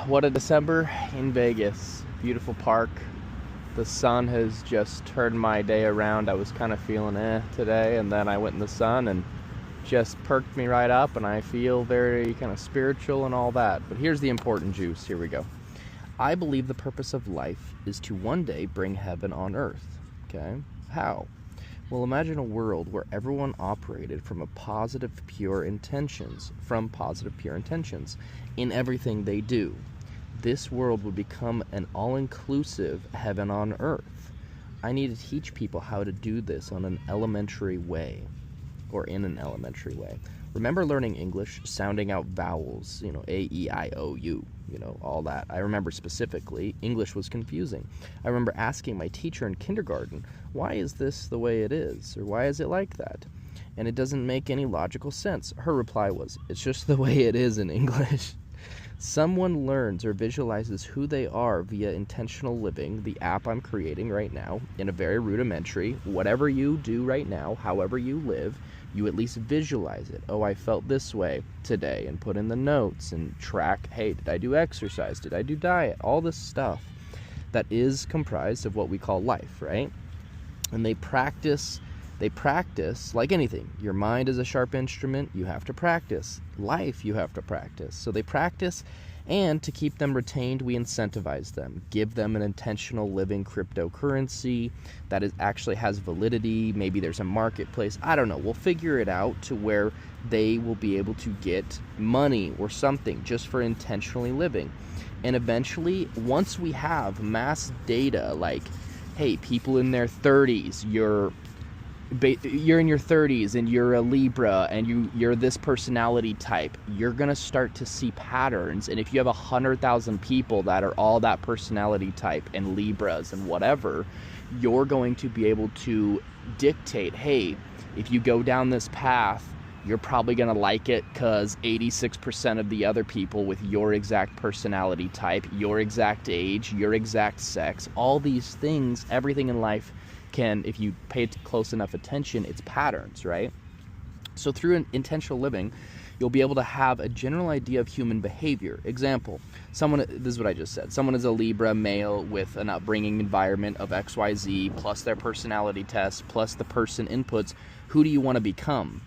what a December in Vegas. Beautiful park. The sun has just turned my day around. I was kind of feeling today, and then I went in the sun and just perked me right up, and I feel very kind of spiritual and all that. But here's the important juice. Here we go. I believe the purpose of life is to one day bring heaven on earth. Okay? How? Well, imagine a world where everyone operated from positive, pure intentions in everything they do. This world would become an all-inclusive heaven on earth. I need to teach people how to do this on an elementary way, or in an elementary way. Remember learning English, sounding out vowels, A, E, I, O, U, all that. I remember specifically, English was confusing. I remember asking my teacher in kindergarten, why is this the way it is? Or why is it like that? And it doesn't make any logical sense. Her reply was, it's just the way it is in English. Someone learns or visualizes who they are via intentional living, the app I'm creating right now, in a very rudimentary, whatever you do right now, however you live, you at least visualize it. Oh, I felt this way today, and put in the notes and track, hey, did I do exercise? Did I do diet? All this stuff that is comprised of what we call life, right? And they practice like anything. Your mind is a sharp instrument. You have to practice. Life, you have to practice. So they practice, and to keep them retained, we incentivize them. Give them an intentional living cryptocurrency that actually has validity. Maybe there's a marketplace. I don't know. We'll figure it out to where they will be able to get money or something just for intentionally living. And eventually, once we have mass data like, hey, people in their 30s, you're in your 30s and you're a Libra and you're this personality type, you're going to start to see patterns. And if you have 100,000 people that are all that personality type and Libras and whatever, you're going to be able to dictate, hey, if you go down this path, you're probably going to like it because 86% of the other people with your exact personality type, your exact age, your exact sex, all these things, everything in life can, if you pay close enough attention, it's patterns, right? So through an intentional living, you'll be able to have a general idea of human behavior. Example, this is what I just said. Someone is a Libra male with an upbringing environment of XYZ, plus their personality test, plus the person inputs. Who do you want to become?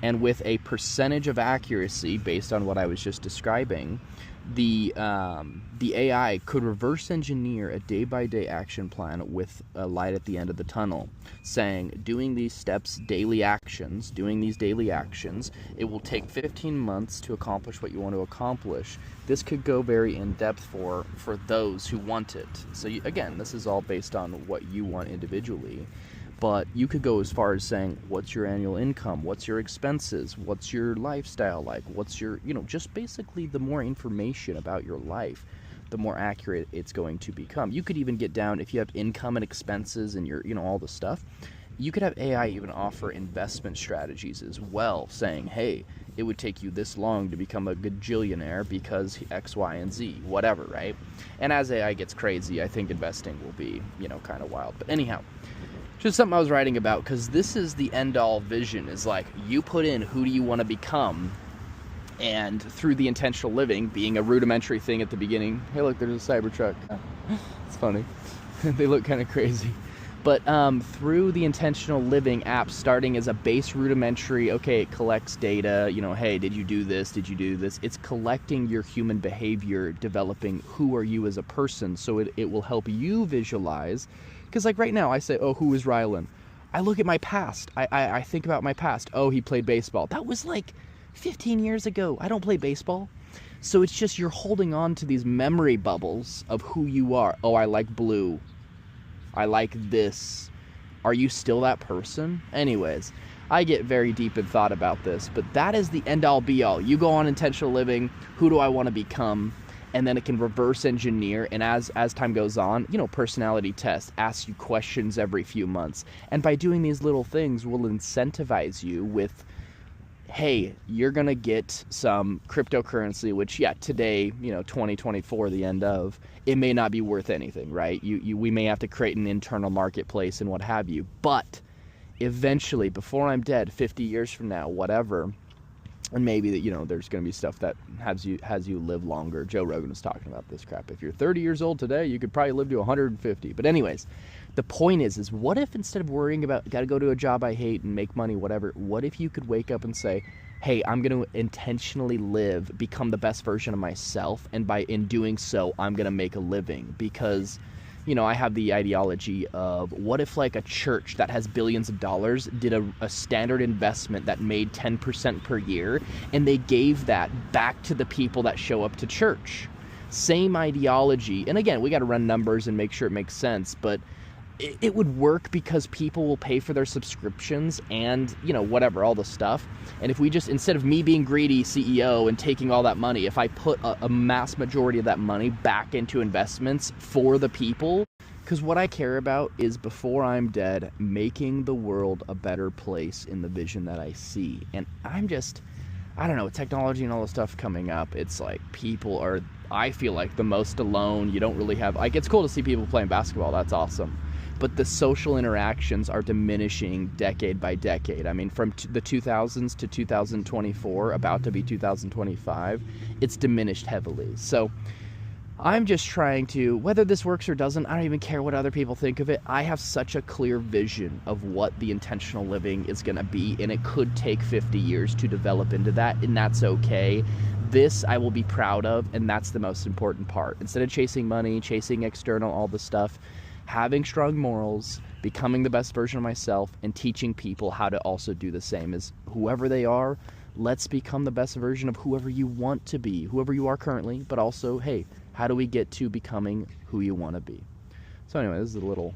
And with a percentage of accuracy based on what I was just describing, the AI could reverse engineer a day-by-day action plan with a light at the end of the tunnel, saying, doing these steps, daily actions, it will take 15 months to accomplish what you want to accomplish. This could go very in-depth for those who want it. So again, this is all based on what you want individually. But you could go as far as saying, what's your annual income? What's your expenses? What's your lifestyle like? What's your, just basically the more information about your life, the more accurate it's going to become. You could even get down, if you have income and expenses and your, all the stuff, you could have AI even offer investment strategies as well, saying, hey, it would take you this long to become a gajillionaire because X, Y, and Z, whatever, right? And as AI gets crazy, I think investing will be, kind of wild. But anyhow, just something I was writing about, because this is the end-all vision, is like, you put in who do you want to become, and through the intentional living, being a rudimentary thing at the beginning. Hey, look, there's a Cybertruck. It's funny. They look kind of crazy. But through the intentional living app, starting as a base rudimentary, okay, it collects data, hey, did you do this? Did you do this? It's collecting your human behavior, developing who are you as a person, so it will help you visualize. Because like right now, I say, oh, who is Rylan? I look at my past. I think about my past. Oh, he played baseball. That was like 15 years ago. I don't play baseball. So it's just you're holding on to these memory bubbles of who you are. Oh, I like blue. I like this. Are you still that person? Anyways, I get very deep in thought about this, but that is the end-all be-all. You go on intentional living. Who do I want to become? And then it can reverse engineer, and as time goes on, personality tests, asks you questions every few months. And by doing these little things, will incentivize you with, hey, you're going to get some cryptocurrency, which, yeah, today, 2024, the end of, it may not be worth anything, right? We may have to create an internal marketplace and what have you. But eventually, before I'm dead, 50 years from now, whatever, And maybe that, you know, there's going to be stuff that has you live longer. Joe Rogan was talking about this crap. If you're 30 years old today, you could probably live to 150. But anyways, the point is what if instead of worrying about got to go to a job I hate and make money, whatever, what if you could wake up and say, hey, I'm going to intentionally become the best version of myself, and in doing so, I'm going to make a living? Because, you know, I have the ideology of what if like a church that has billions of dollars did a standard investment that made 10% per year, and they gave that back to the people that show up to church. Same ideology. And again, we got to run numbers and make sure it makes sense, but it would work because people will pay for their subscriptions and, you know, whatever, all the stuff. And if we just, instead of me being greedy CEO and taking all that money, if I put a mass majority of that money back into investments for the people, because what I care about is, before I'm dead, making the world a better place in the vision that I see. And I don't know, with technology and all the stuff coming up, it's like people are, I feel like, the most alone. You don't really have, like, it's cool to see people playing basketball, that's awesome. But the social interactions are diminishing decade by decade. I mean, from the 2000s to 2024, about to be 2025, it's diminished heavily. So I'm just trying to, whether this works or doesn't, I don't even care what other people think of it. I have such a clear vision of what the intentional living is going to be, and it could take 50 years to develop into that, and that's okay. This I will be proud of, and that's the most important part. Instead of chasing money, chasing external, all the stuff, having strong morals, becoming the best version of myself, and teaching people how to also do the same as whoever they are. Let's become the best version of whoever you want to be, whoever you are currently, but also, hey, how do we get to becoming who you want to be? So anyway, this is a little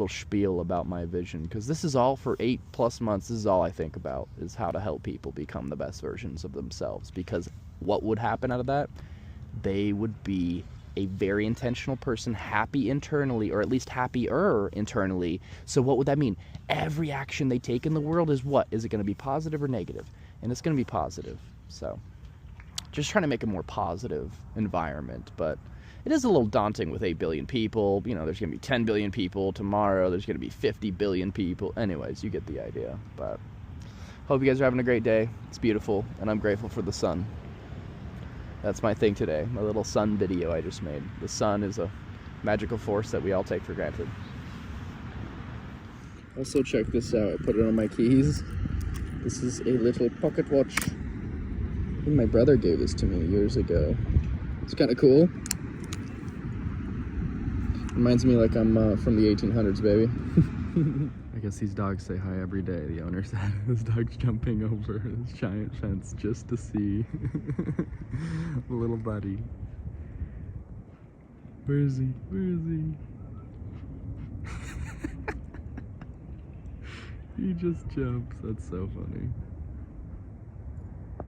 spiel about my vision, because this is all for 8+ months. This is all I think about, is how to help people become the best versions of themselves. Because what would happen out of that? They would be a very intentional person, happy internally, or at least happier internally. So what would that mean? Every action they take in the world is what? Is it going to be positive or negative? And it's going to be positive. So just trying to make a more positive environment. But it is a little daunting with 8 billion people. You know, there's going to be 10 billion people tomorrow. There's going to be 50 billion people. Anyways, you get the idea. But hope you guys are having a great day. It's beautiful, and I'm grateful for the sun. That's my thing today, my little sun video I just made. The sun is a magical force that we all take for granted. Also, check this out. I put it on my keys. This is a little pocket watch. I think my brother gave this to me years ago. It's kind of cool. Reminds me like I'm from the 1800s, baby. I guess these dogs say hi every day, the owner said. This dog's jumping over this giant fence just to see the little buddy. Where is he? Where is he? He just jumps. That's so funny.